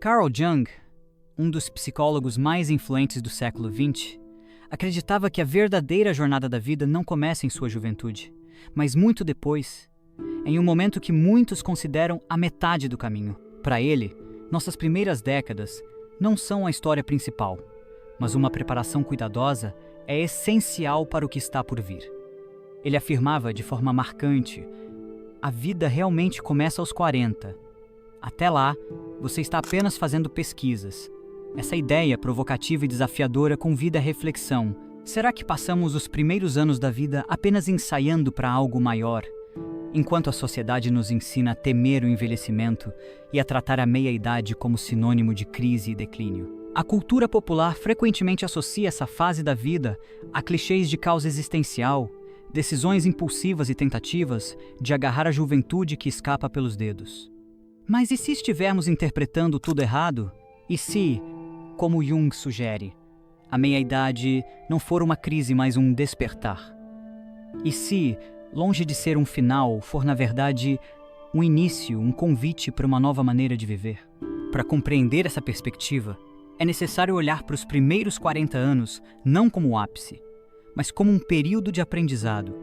Carl Jung, um dos psicólogos mais influentes do século XX, acreditava que a verdadeira jornada da vida não começa em sua juventude, mas muito depois, em um momento que muitos consideram a metade do caminho. Para ele, nossas primeiras décadas não são a história principal, mas uma preparação cuidadosa é essencial para o que está por vir. Ele afirmava de forma marcante: a vida realmente começa aos 40. Até lá, você está apenas fazendo pesquisas. Essa ideia provocativa e desafiadora convida à reflexão. Será que passamos os primeiros anos da vida apenas ensaiando para algo maior, enquanto a sociedade nos ensina a temer o envelhecimento e a tratar a meia-idade como sinônimo de crise e declínio? A cultura popular frequentemente associa essa fase da vida a clichês de causa existencial, decisões impulsivas e tentativas de agarrar a juventude que escapa pelos dedos. Mas e se estivermos interpretando tudo errado? E se, como Jung sugere, a meia-idade não for uma crise, mas um despertar? E se, longe de ser um final, for na verdade um início, um convite para uma nova maneira de viver? Para compreender essa perspectiva, é necessário olhar para os primeiros 40 anos não como o ápice, mas como um período de aprendizado,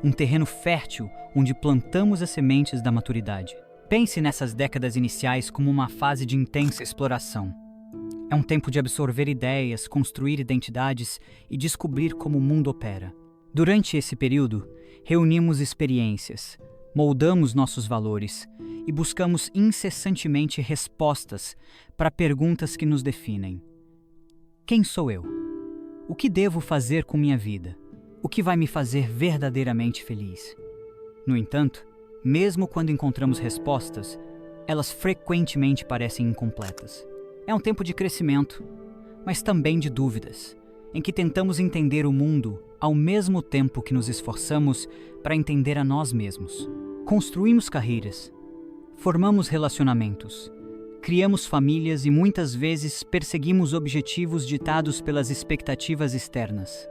um terreno fértil onde plantamos as sementes da maturidade. Pense nessas décadas iniciais como uma fase de intensa exploração. É um tempo de absorver ideias, construir identidades e descobrir como o mundo opera. Durante esse período, reunimos experiências, moldamos nossos valores e buscamos incessantemente respostas para perguntas que nos definem. Quem sou eu? O que devo fazer com minha vida? O que vai me fazer verdadeiramente feliz? No entanto, mesmo quando encontramos respostas, elas frequentemente parecem incompletas. É um tempo de crescimento, mas também de dúvidas, em que tentamos entender o mundo ao mesmo tempo que nos esforçamos para entender a nós mesmos. Construímos carreiras, formamos relacionamentos, criamos famílias e muitas vezes perseguimos objetivos ditados pelas expectativas externas.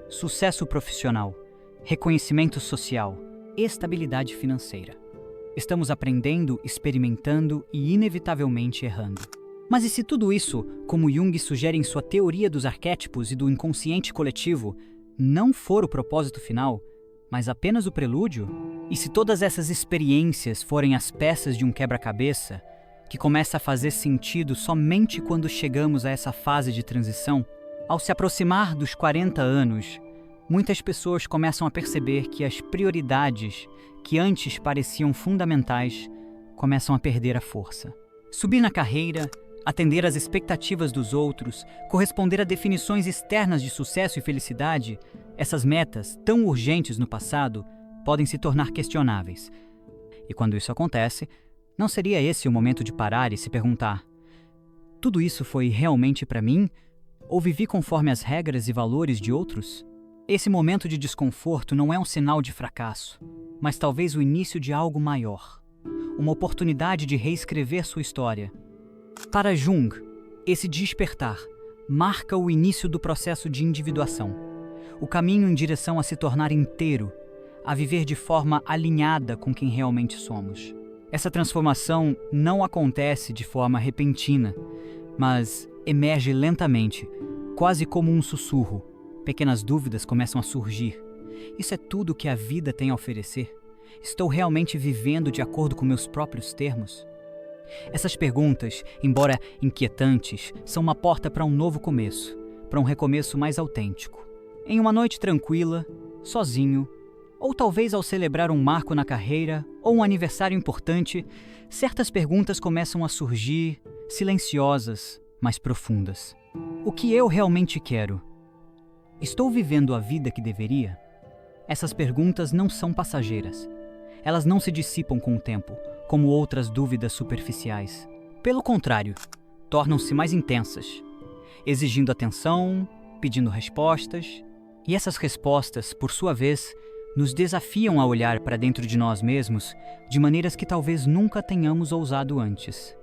Sucesso profissional, reconhecimento social, estabilidade financeira. Estamos aprendendo, experimentando e inevitavelmente errando. Mas e se tudo isso, como Jung sugere em sua teoria dos arquétipos e do inconsciente coletivo, não for o propósito final, mas apenas o prelúdio? E se todas essas experiências forem as peças de um quebra-cabeça, que começa a fazer sentido somente quando chegamos a essa fase de transição? Ao se aproximar dos 40 anos, muitas pessoas começam a perceber que as prioridades que antes pareciam fundamentais começam a perder a força. Subir na carreira, atender às expectativas dos outros, corresponder a definições externas de sucesso e felicidade, essas metas, tão urgentes no passado, podem se tornar questionáveis. E quando isso acontece, não seria esse o momento de parar e se perguntar: tudo isso foi realmente para mim? Ou vivi conforme as regras e valores de outros? Esse momento de desconforto não é um sinal de fracasso, mas talvez o início de algo maior, uma oportunidade de reescrever sua história. Para Jung, esse despertar marca o início do processo de individuação, o caminho em direção a se tornar inteiro, a viver de forma alinhada com quem realmente somos. Essa transformação não acontece de forma repentina, mas emerge lentamente, quase como um sussurro. Pequenas dúvidas começam a surgir. Isso é tudo que a vida tem a oferecer? Estou realmente vivendo de acordo com meus próprios termos? Essas perguntas, embora inquietantes, são uma porta para um novo começo, para um recomeço mais autêntico. Em uma noite tranquila, sozinho, ou talvez ao celebrar um marco na carreira ou um aniversário importante, certas perguntas começam a surgir, silenciosas, mas profundas. O que eu realmente quero? Estou vivendo a vida que deveria? Essas perguntas não são passageiras. Elas não se dissipam com o tempo, como outras dúvidas superficiais. Pelo contrário, tornam-se mais intensas, exigindo atenção, pedindo respostas. E essas respostas, por sua vez, nos desafiam a olhar para dentro de nós mesmos de maneiras que talvez nunca tenhamos ousado antes.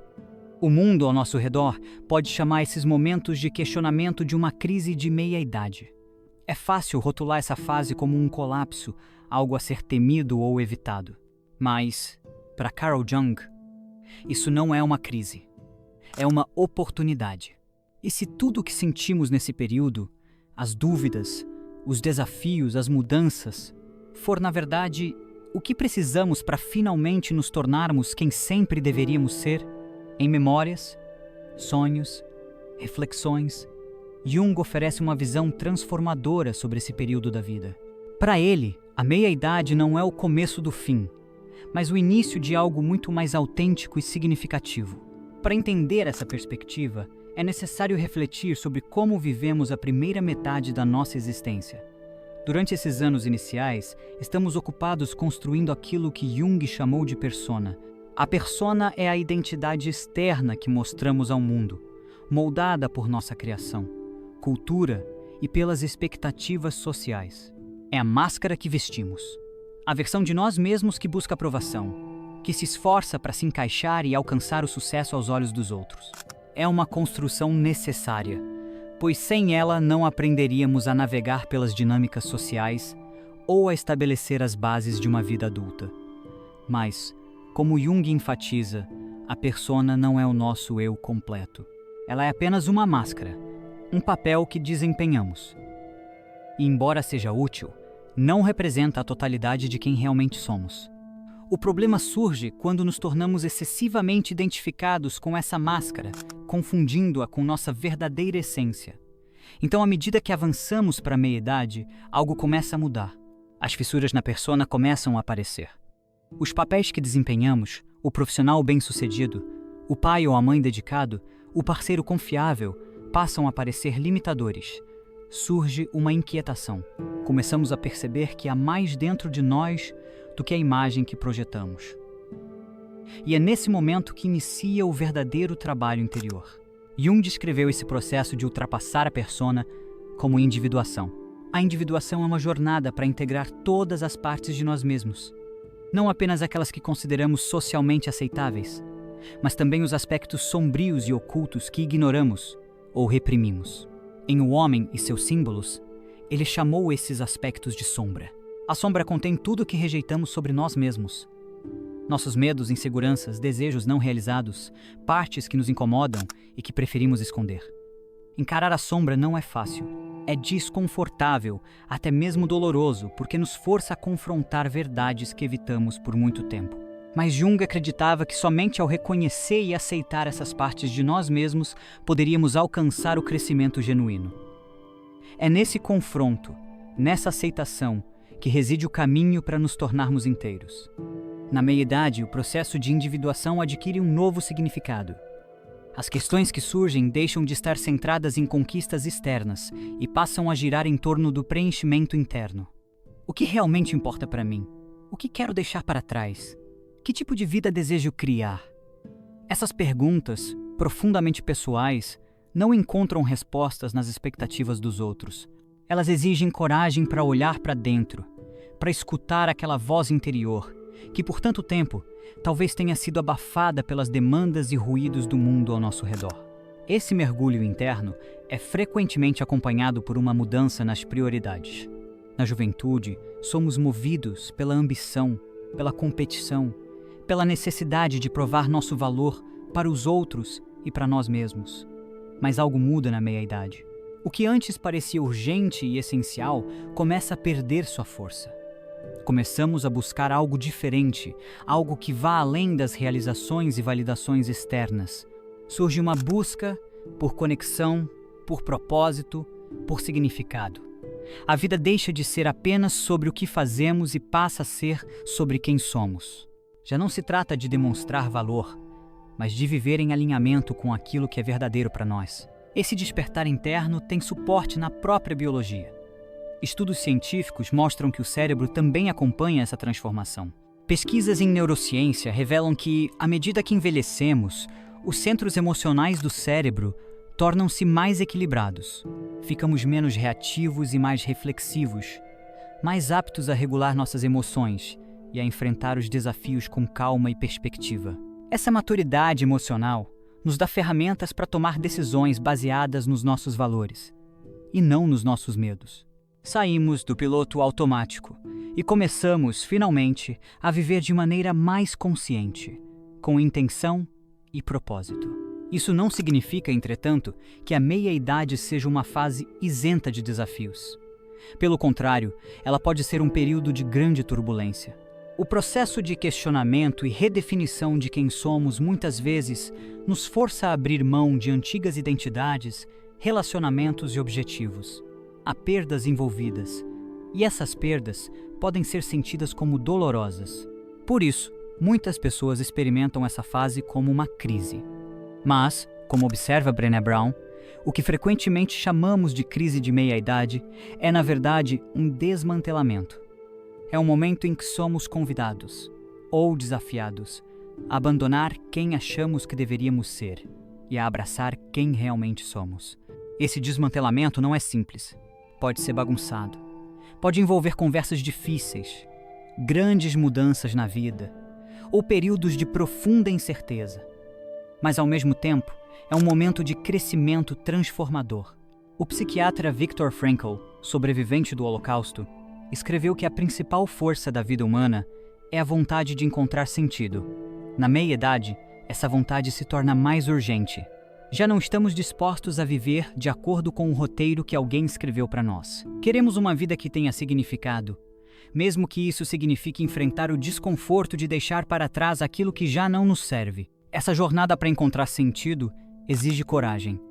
O mundo ao nosso redor pode chamar esses momentos de questionamento de uma crise de meia-idade. É fácil rotular essa fase como um colapso, algo a ser temido ou evitado. Mas, para Carl Jung, isso não é uma crise. É uma oportunidade. E se tudo o que sentimos nesse período, as dúvidas, os desafios, as mudanças, for, na verdade, o que precisamos para finalmente nos tornarmos quem sempre deveríamos ser, em memórias, sonhos, reflexões, Jung oferece uma visão transformadora sobre esse período da vida. Para ele, a meia-idade não é o começo do fim, mas o início de algo muito mais autêntico e significativo. Para entender essa perspectiva, é necessário refletir sobre como vivemos a primeira metade da nossa existência. Durante esses anos iniciais, estamos ocupados construindo aquilo que Jung chamou de persona. A persona é a identidade externa que mostramos ao mundo, moldada por nossa criação, cultura e pelas expectativas sociais. É a máscara que vestimos, a versão de nós mesmos que busca aprovação, que se esforça para se encaixar e alcançar o sucesso aos olhos dos outros. É uma construção necessária, pois sem ela não aprenderíamos a navegar pelas dinâmicas sociais ou a estabelecer as bases de uma vida adulta. Mas, como Jung enfatiza, a persona não é o nosso eu completo. Ela é apenas uma máscara, um papel que desempenhamos. E, embora seja útil, não representa a totalidade de quem realmente somos. O problema surge quando nos tornamos excessivamente identificados com essa máscara, confundindo-a com nossa verdadeira essência. Então, à medida que avançamos para a meia-idade, algo começa a mudar. As fissuras na persona começam a aparecer. Os papéis que desempenhamos, o profissional bem-sucedido, o pai ou a mãe dedicado, o parceiro confiável, passam a parecer limitadores. Surge uma inquietação. Começamos a perceber que há mais dentro de nós do que a imagem que projetamos. E é nesse momento que inicia o verdadeiro trabalho interior. Jung descreveu esse processo de ultrapassar a persona como individuação. A individuação é uma jornada para integrar todas as partes de nós mesmos. Não apenas aquelas que consideramos socialmente aceitáveis, mas também os aspectos sombrios e ocultos que ignoramos ou reprimimos. Em O Homem e Seus Símbolos, ele chamou esses aspectos de sombra. A sombra contém tudo o que rejeitamos sobre nós mesmos. Nossos medos, inseguranças, desejos não realizados, partes que nos incomodam e que preferimos esconder. Encarar a sombra não é fácil. É desconfortável, até mesmo doloroso, porque nos força a confrontar verdades que evitamos por muito tempo. Mas Jung acreditava que somente ao reconhecer e aceitar essas partes de nós mesmos poderíamos alcançar o crescimento genuíno. É nesse confronto, nessa aceitação, que reside o caminho para nos tornarmos inteiros. Na meia-idade, o processo de individuação adquire um novo significado. As questões que surgem deixam de estar centradas em conquistas externas e passam a girar em torno do preenchimento interno. O que realmente importa para mim? O que quero deixar para trás? Que tipo de vida desejo criar? Essas perguntas, profundamente pessoais, não encontram respostas nas expectativas dos outros. Elas exigem coragem para olhar para dentro, para escutar aquela voz interior, que por tanto tempo talvez tenha sido abafada pelas demandas e ruídos do mundo ao nosso redor. Esse mergulho interno é frequentemente acompanhado por uma mudança nas prioridades. Na juventude, somos movidos pela ambição, pela competição, pela necessidade de provar nosso valor para os outros e para nós mesmos. Mas algo muda na meia-idade. O que antes parecia urgente e essencial começa a perder sua força. Começamos a buscar algo diferente, algo que vá além das realizações e validações externas. Surge uma busca por conexão, por propósito, por significado. A vida deixa de ser apenas sobre o que fazemos e passa a ser sobre quem somos. Já não se trata de demonstrar valor, mas de viver em alinhamento com aquilo que é verdadeiro para nós. Esse despertar interno tem suporte na própria biologia. Estudos científicos mostram que o cérebro também acompanha essa transformação. Pesquisas em neurociência revelam que, à medida que envelhecemos, os centros emocionais do cérebro tornam-se mais equilibrados. Ficamos menos reativos e mais reflexivos, mais aptos a regular nossas emoções e a enfrentar os desafios com calma e perspectiva. Essa maturidade emocional nos dá ferramentas para tomar decisões baseadas nos nossos valores e não nos nossos medos. Saímos do piloto automático e começamos, finalmente, a viver de maneira mais consciente, com intenção e propósito. Isso não significa, entretanto, que a meia-idade seja uma fase isenta de desafios. Pelo contrário, ela pode ser um período de grande turbulência. O processo de questionamento e redefinição de quem somos muitas vezes nos força a abrir mão de antigas identidades, relacionamentos e objetivos. Há perdas envolvidas, e essas perdas podem ser sentidas como dolorosas. Por isso, muitas pessoas experimentam essa fase como uma crise. Mas, como observa Brené Brown, o que frequentemente chamamos de crise de meia-idade é, na verdade, um desmantelamento. É um momento em que somos convidados, ou desafiados, a abandonar quem achamos que deveríamos ser e a abraçar quem realmente somos. Esse desmantelamento não é simples. Pode ser bagunçado. Pode envolver conversas difíceis, grandes mudanças na vida, ou períodos de profunda incerteza. Mas, ao mesmo tempo, é um momento de crescimento transformador. O psiquiatra Viktor Frankl, sobrevivente do Holocausto, escreveu que a principal força da vida humana é a vontade de encontrar sentido. Na meia-idade, essa vontade se torna mais urgente. Já não estamos dispostos a viver de acordo com o roteiro que alguém escreveu para nós. Queremos uma vida que tenha significado, mesmo que isso signifique enfrentar o desconforto de deixar para trás aquilo que já não nos serve. Essa jornada para encontrar sentido exige coragem.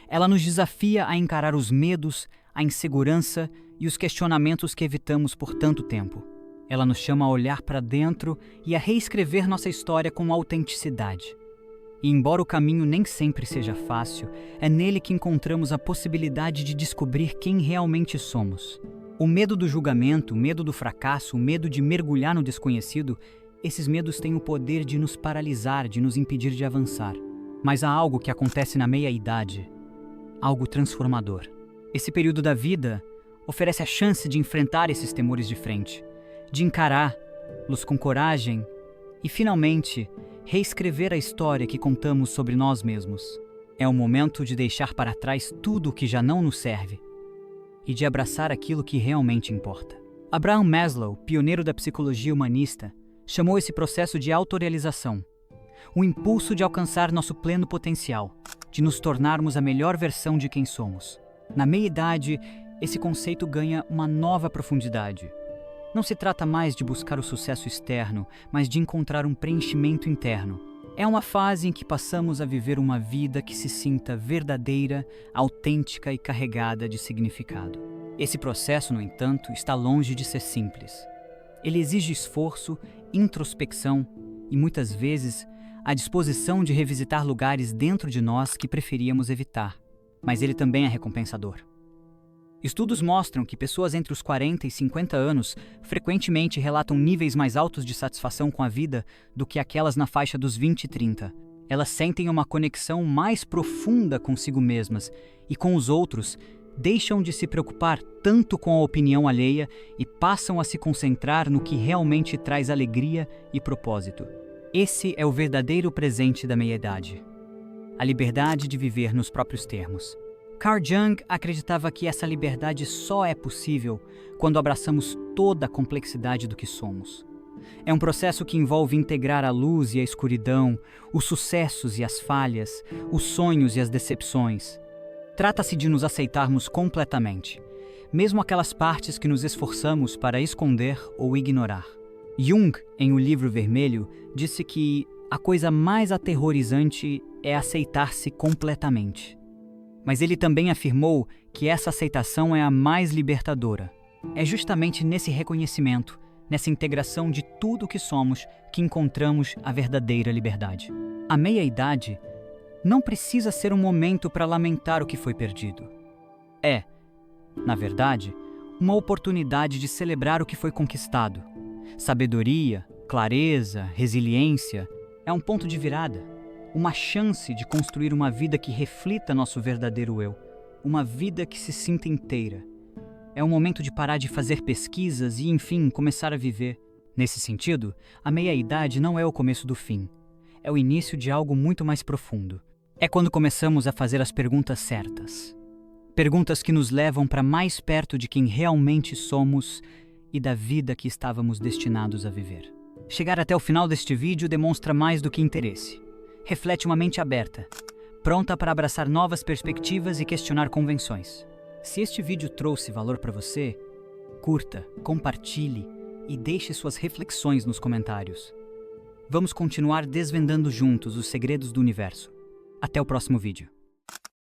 Ela nos desafia a encarar os medos, a insegurança e os questionamentos que evitamos por tanto tempo. Ela nos chama a olhar para dentro e a reescrever nossa história com autenticidade. E embora o caminho nem sempre seja fácil, é nele que encontramos a possibilidade de descobrir quem realmente somos. O medo do julgamento, o medo do fracasso, o medo de mergulhar no desconhecido, esses medos têm o poder de nos paralisar, de nos impedir de avançar. Mas há algo que acontece na meia-idade, algo transformador. Esse período da vida oferece a chance de enfrentar esses temores de frente, de encará-los com coragem e, finalmente, reescrever a história que contamos sobre nós mesmos. É o momento de deixar para trás tudo o que já não nos serve e de abraçar aquilo que realmente importa. Abraham Maslow, pioneiro da psicologia humanista, chamou esse processo de autorrealização, o impulso de alcançar nosso pleno potencial, de nos tornarmos a melhor versão de quem somos. Na meia-idade, esse conceito ganha uma nova profundidade. Não se trata mais de buscar o sucesso externo, mas de encontrar um preenchimento interno. É uma fase em que passamos a viver uma vida que se sinta verdadeira, autêntica e carregada de significado. Esse processo, no entanto, está longe de ser simples. Ele exige esforço, introspecção e, muitas vezes, a disposição de revisitar lugares dentro de nós que preferíamos evitar. Mas ele também é recompensador. Estudos mostram que pessoas entre os 40 e 50 anos frequentemente relatam níveis mais altos de satisfação com a vida do que aquelas na faixa dos 20 e 30. Elas sentem uma conexão mais profunda consigo mesmas e com os outros, deixam de se preocupar tanto com a opinião alheia e passam a se concentrar no que realmente traz alegria e propósito. Esse é o verdadeiro presente da meia-idade. A liberdade de viver nos próprios termos. Carl Jung acreditava que essa liberdade só é possível quando abraçamos toda a complexidade do que somos. É um processo que envolve integrar a luz e a escuridão, os sucessos e as falhas, os sonhos e as decepções. Trata-se de nos aceitarmos completamente, mesmo aquelas partes que nos esforçamos para esconder ou ignorar. Jung, em O Livro Vermelho, disse que a coisa mais aterrorizante é aceitar-se completamente. Mas ele também afirmou que essa aceitação é a mais libertadora. É justamente nesse reconhecimento, nessa integração de tudo o que somos, que encontramos a verdadeira liberdade. A meia-idade não precisa ser um momento para lamentar o que foi perdido. É, na verdade, uma oportunidade de celebrar o que foi conquistado. Sabedoria, clareza, resiliência é um ponto de virada, uma chance de construir uma vida que reflita nosso verdadeiro eu, uma vida que se sinta inteira. É um momento de parar de fazer pesquisas e, enfim, começar a viver. Nesse sentido, a meia-idade não é o começo do fim. É o início de algo muito mais profundo. É quando começamos a fazer as perguntas certas. Perguntas que nos levam para mais perto de quem realmente somos e da vida que estávamos destinados a viver. Chegar até o final deste vídeo demonstra mais do que interesse. Reflete uma mente aberta, pronta para abraçar novas perspectivas e questionar convenções. Se este vídeo trouxe valor para você, curta, compartilhe e deixe suas reflexões nos comentários. Vamos continuar desvendando juntos os segredos do universo. Até o próximo vídeo.